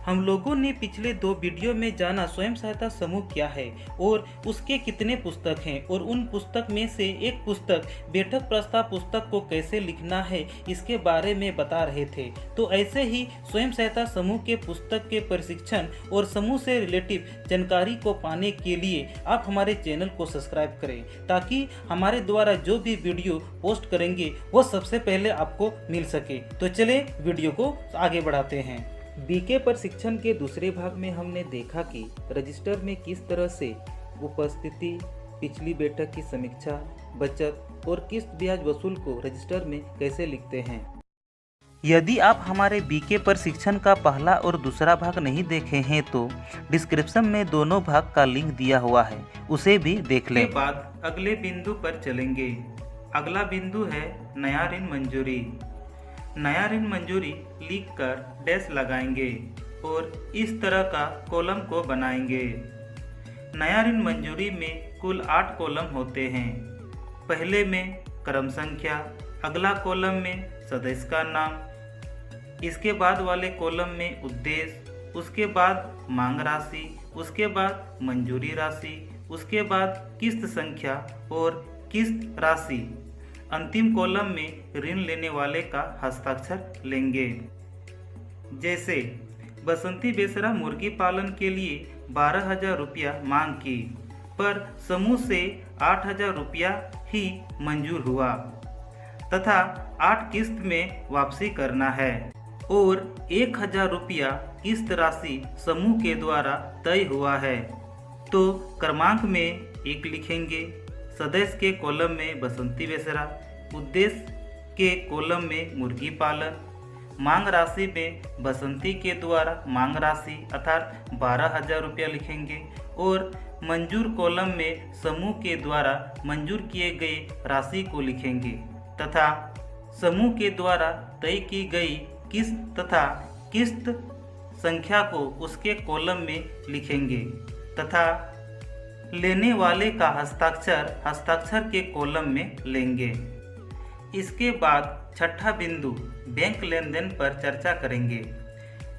हम लोगों ने पिछले 2 वीडियो में जाना स्वयं सहायता समूह क्या है और उसके कितने पुस्तक हैं और उन पुस्तक में से एक पुस्तक बैठक प्रस्ताव पुस्तक को कैसे लिखना है इसके बारे में बता रहे थे। तो ऐसे ही स्वयं सहायता समूह के पुस्तक के प्रशिक्षण और समूह से रिलेटिव जानकारी को पाने के लिए आप हमारे चैनल को सब्सक्राइब करें ताकि हमारे द्वारा जो भी वीडियो पोस्ट करेंगे वो सबसे पहले आपको मिल सके। तो चले वीडियो को आगे बढ़ाते हैं। बीके प्रशिक्षण के दूसरे भाग में हमने देखा कि रजिस्टर में किस तरह से उपस्थिति, पिछली बैठक की समीक्षा, बचत और किस्त ब्याज वसूल को रजिस्टर में कैसे लिखते हैं। यदि आप हमारे बीके प्रशिक्षण का पहला और दूसरा भाग नहीं देखे हैं तो डिस्क्रिप्शन में दोनों भाग का लिंक दिया हुआ है, उसे भी देख लें। के बाद अगले बिंदु पर चलेंगे। अगला बिंदु है नया ऋण मंजूरी। नया ऋण मंजूरी लिखकर डैश लगाएंगे और इस तरह का कॉलम को बनाएंगे। नया ऋण मंजूरी में कुल 8 कॉलम होते हैं। पहले में क्रम संख्या, अगला कॉलम में सदस्य का नाम, इसके बाद वाले कॉलम में उद्देश्य, उसके बाद मांग राशि, उसके बाद मंजूरी राशि, उसके बाद किस्त संख्या और किस्त राशि। अंतिम कॉलम में ऋण लेने वाले का हस्ताक्षर लेंगे। जैसे बसंती बेसरा मुर्गी पालन के लिए 12,000 रुपया मांग की, पर समूह से 8,000 रुपया ही मंजूर हुआ तथा 8 किस्त में वापसी करना है और 1,000 रुपया किस्त राशि समूह के द्वारा तय हुआ है, तो क्रमांक में 1 लिखेंगे। सदस्य के कॉलम में बसंती बेसरा, उद्देश्य के कॉलम में मुर्गी पालन, मांग राशि में बसंती के द्वारा मांग राशि अर्थात 12,000 रुपया लिखेंगे और मंजूर कॉलम में समूह के द्वारा मंजूर किए गए राशि को लिखेंगे तथा समूह के द्वारा तय की गई किस्त तथा किस्त संख्या को उसके कॉलम में लिखेंगे तथा लेने वाले का हस्ताक्षर के कॉलम में लेंगे। इसके बाद छठा बिंदु बैंक लेन देन पर चर्चा करेंगे।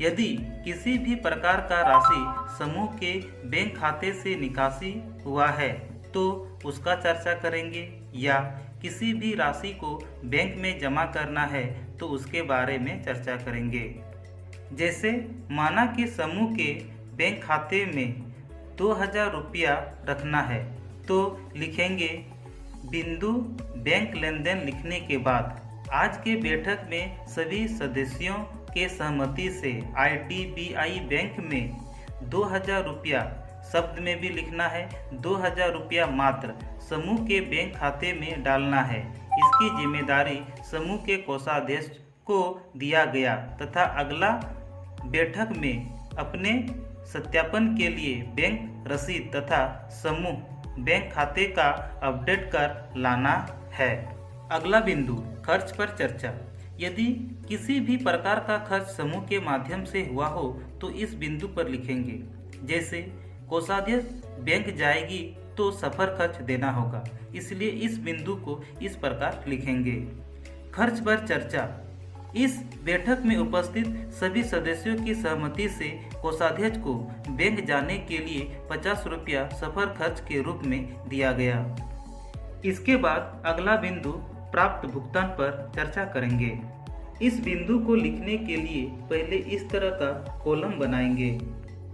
यदि किसी भी प्रकार का राशि समूह के बैंक खाते से निकासी हुआ है तो उसका चर्चा करेंगे या किसी भी राशि को बैंक में जमा करना है तो उसके बारे में चर्चा करेंगे। जैसे माना कि समूह के बैंक खाते में 2,000 रुपया रखना है तो लिखेंगे बिंदु बैंक लेन देन लिखने के बाद आज के बैठक में सभी सदस्यों के सहमति से IDBI बैंक में 2,000 रुपया शब्द में भी लिखना है। 2,000 रुपया मात्र समूह के बैंक खाते में डालना है। इसकी जिम्मेदारी समूह के कोषाध्यक्ष को दिया गया तथा अगला बैठक में अपने सत्यापन के लिए बैंक रसीद तथा समूह बैंक खाते का अपडेट कर लाना है। अगला बिंदु खर्च पर चर्चा। यदि किसी भी प्रकार का खर्च समूह के माध्यम से हुआ हो तो इस बिंदु पर लिखेंगे। जैसे कोषाध्यक्ष बैंक जाएगी तो सफर खर्च देना होगा, इसलिए इस बिंदु को इस प्रकार लिखेंगे। खर्च पर चर्चा। इस बैठक में उपस्थित सभी सदस्यों की सहमति से कोषाध्यक्ष को बैंक जाने के लिए 50 रुपया सफर खर्च के रूप में दिया गया। इसके बाद अगला बिंदु प्राप्त भुगतान पर चर्चा करेंगे। इस बिंदु को लिखने के लिए पहले इस तरह का कॉलम बनाएंगे।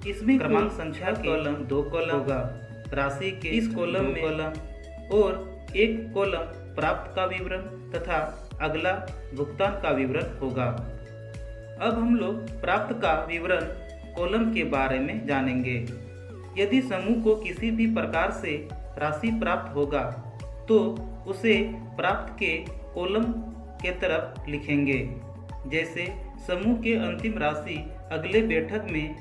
इसमें क्रमांक संख्या कॉलम 2 कॉलम होगा, राशि के इस कॉलम में कॉलम और एक कॉलम प्राप्त का विवरण तथा अगला भुगतान का विवरण होगा। अब हम लोग प्राप्त का विवरण कॉलम के बारे में जानेंगे। यदि समूह को किसी भी प्रकार से राशि प्राप्त होगा तो उसे प्राप्त के कॉलम के तरफ लिखेंगे। जैसे समूह के अंतिम राशि अगले बैठक में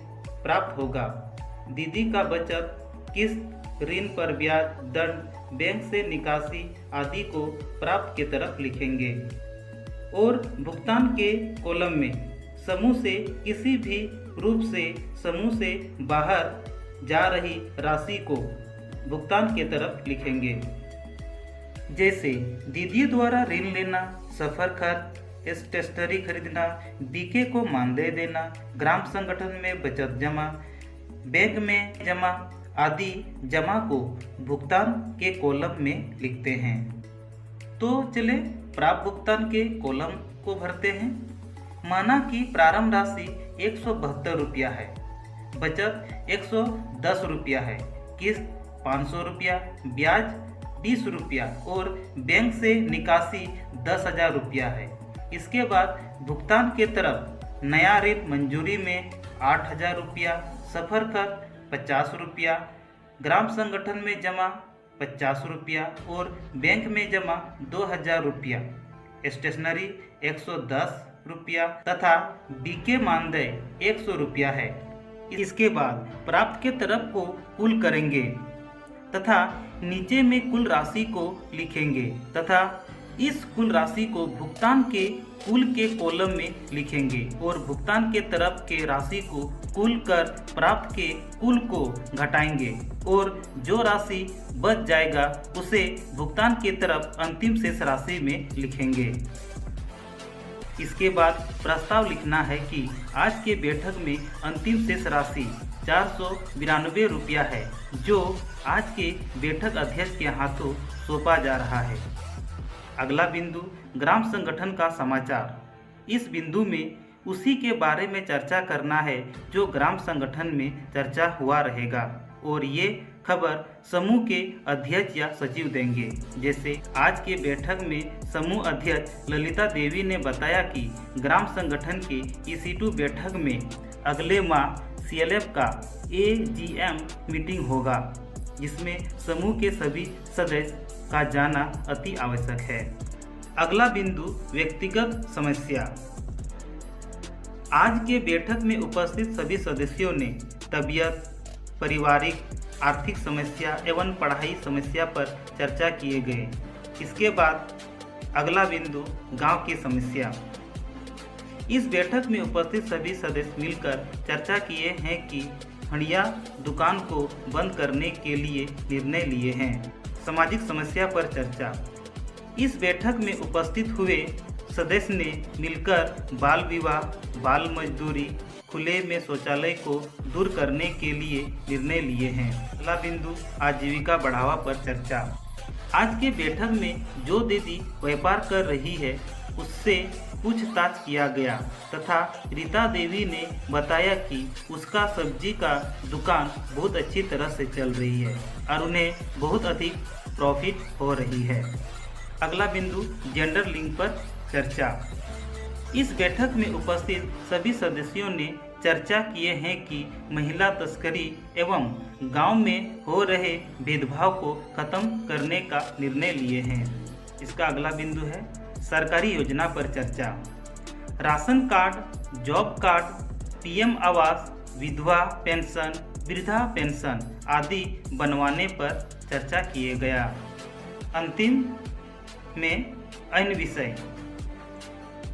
प्राप्त होगा। दीदी का बचत, किस्त, ऋण पर ब्याज, दंड, बैंक से निकासी आदि को प्राप्त के तरफ लिखेंगे और भुगतान के कॉलम में समूह से किसी भी रूप से समूह से बाहर जा रही राशि को भुगतान के तरफ लिखेंगे। जैसे दीदी द्वारा ऋण लेना, सफर खर्च, स्टेशनरी खरीदना, बीके को मानदेय देना, ग्राम संगठन में बचत जमा, बैंक में जमा आदि जमा को भुगतान के कॉलम में लिखते हैं। तो चले प्राप्त भुगतान के कॉलम को भरते हैं। माना कि प्रारंभ राशि 172 रुपया है, बचत 110 रुपया है, किस्त 500 रुपया, ब्याज 20 रुपया और बैंक से निकासी 10,000 रुपया है। इसके बाद भुगतान के तरफ नया ऋण मंजूरी में 8,000 रुपया, सफर कर 50 रुपया, ग्राम संगठन में जमा 50 रुपया और बैंक में जमा 2,000 रुपया, स्टेशनरी 110 रुपया तथा बीके मानदेय 100 रुपया है। इसके बाद प्राप्त के तरफ को कुल करेंगे तथा नीचे में कुल राशि को लिखेंगे तथा इस कुल राशि को भुगतान के कुल के कॉलम में लिखेंगे और भुगतान के तरफ के राशि को कुल कर प्राप्त के कुल को घटाएंगे और जो राशि बच जाएगा उसे भुगतान के तरफ अंतिम शेष राशि में लिखेंगे। इसके बाद प्रस्ताव लिखना है कि आज के बैठक में अंतिम शेष राशि 492 रुपया है, जो आज के बैठक अध्यक्ष के हाथों सौंपा जा रहा है। अगला बिंदु ग्राम संगठन का समाचार। इस बिंदु में उसी के बारे में चर्चा करना है जो ग्राम संगठन में चर्चा हुआ रहेगा और ये खबर समूह के अध्यक्ष या सचिव देंगे। जैसे आज के बैठक में समूह अध्यक्ष ललिता देवी ने बताया कि ग्राम संगठन की EC2 बैठक में अगले माह CLF का AGM मीटिंग होगा, जिसमें समूह के सभी सदस्य का जाना अति आवश्यक है। अगला बिंदु व्यक्तिगत समस्या। आज के बैठक में उपस्थित सभी सदस्यों ने तबीयत, पारिवारिक, आर्थिक समस्या एवं पढ़ाई समस्या पर चर्चा किए गए। इसके बाद अगला बिंदु गांव की समस्या। इस बैठक में उपस्थित सभी सदस्य मिलकर चर्चा किए हैं कि हंडिया दुकान को बंद करने के लिए निर्णय लिए हैं। सामाजिक समस्या पर चर्चा। इस बैठक में उपस्थित हुए सदस्य ने मिलकर बाल विवाह, बाल मजदूरी, खुले में शौचालय को दूर करने के लिए निर्णय लिए हैं। अगला बिंदु आजीविका बढ़ावा पर चर्चा। आज के बैठक में जो दीदी व्यापार कर रही है उससे पूछताछ किया गया तथा रीता देवी ने बताया कि उसका सब्जी का दुकान बहुत अच्छी तरह से चल रही है और उन्हें बहुत अधिक प्रॉफिट हो रही है। अगला बिंदु जेंडर लिंग पर चर्चा। इस बैठक में उपस्थित सभी सदस्यों ने चर्चा किए हैं कि महिला तस्करी एवं गांव में हो रहे भेदभाव को खत्म करने का निर्णय लिए हैं। इसका अगला बिंदु है सरकारी योजना पर चर्चा। Ration card, job card, PM आवास, विधवा पेंशन, वृद्धा पेंशन आदि बनवाने पर चर्चा किए गया। अंतिम में अन्य विषय।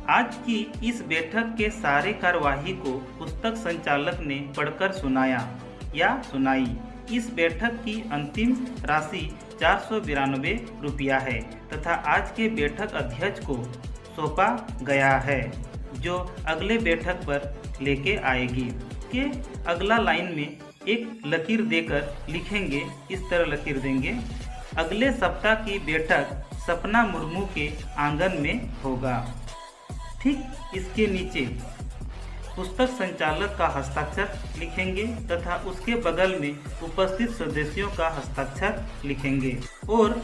आज की इस बैठक के सारे कार्यवाही को पुस्तक संचालक ने पढ़कर सुनाया या सुनाई। इस बैठक की अंतिम राशि 492 रुपया है तथा आज के बैठक अध्यक्ष को सौंपा गया है, जो अगले बैठक पर लेके आएगी। के अगला लाइन में एक लकीर देकर लिखेंगे, इस तरह लकीर देंगे, अगले सप्ताह की बैठक सपना मुर्मू के आंगन में होगा। ठीक इसके नीचे पुस्तक संचालक का हस्ताक्षर लिखेंगे तथा उसके बगल में उपस्थित सदस्यों का हस्ताक्षर लिखेंगे और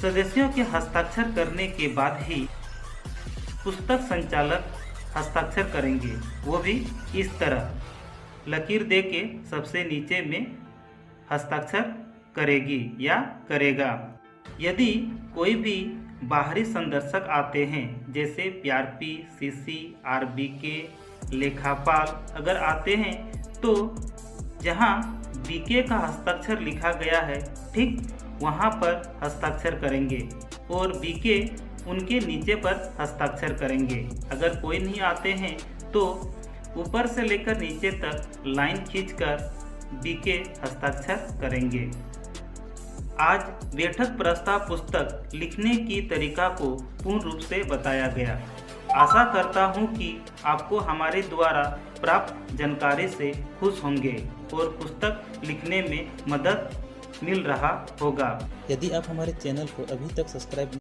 सदस्यों के हस्ताक्षर करने के बाद ही पुस्तक संचालक हस्ताक्षर करेंगे, वो भी इस तरह लकीर दे के सबसे नीचे में हस्ताक्षर करेगी या करेगा। यदि कोई भी बाहरी संदर्शक आते हैं जैसे PRP, CC, RBK, लेखापाल अगर आते हैं तो जहां BK का हस्ताक्षर लिखा गया है ठीक वहां पर हस्ताक्षर करेंगे और BK उनके नीचे पर हस्ताक्षर करेंगे। अगर कोई नहीं आते हैं तो ऊपर से लेकर नीचे तक लाइन खींचकर BK हस्ताक्षर करेंगे। आज बैठक प्रस्ताव पुस्तक लिखने की तरीका को पूर्ण रूप से बताया गया। आशा करता हूँ कि आपको हमारे द्वारा प्राप्त जानकारी से खुश होंगे और पुस्तक लिखने में मदद मिल रहा होगा। यदि आप हमारे चैनल को अभी तक सब्सक्राइब